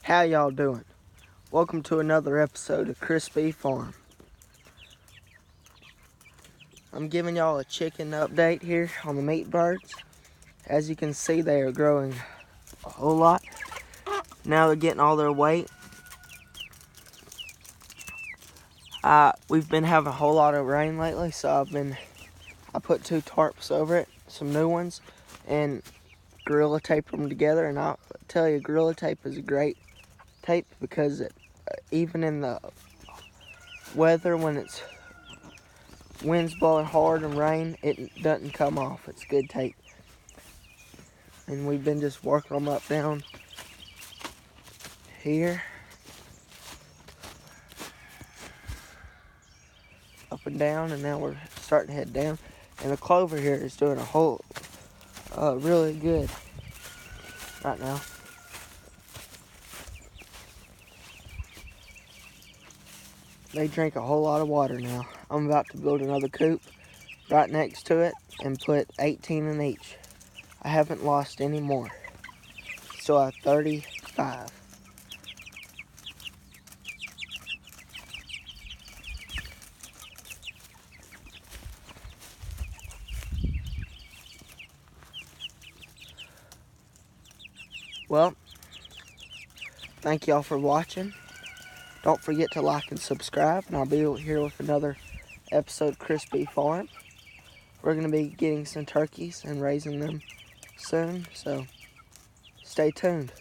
How y'all doing? Welcome to another episode of Crispy Farm. I'm giving y'all a chicken update here on the meat birds. As you can see, they are growing a whole lot. Now they're getting all their weight. We've been having a whole lot of rain lately, so I put 2 tarps over it, some new ones, and Gorilla Tape them together. And I'll tell you, Gorilla Tape is a great tape because even in the weather, when it's wind's blowing hard and rain, it doesn't come off. It's good tape. And we've been just working them up down here, up and down, and now we're starting to head down. And the clover here is doing really good right now. They drink a whole lot of water now. I'm about to build another coop right next to it and put 18 in each. I haven't lost any more. Still have 35. Well, thank y'all for watching. Don't forget to like and subscribe, and I'll be here with another episode of Crispy Farm. We're going to be getting some turkeys and raising them soon, so stay tuned.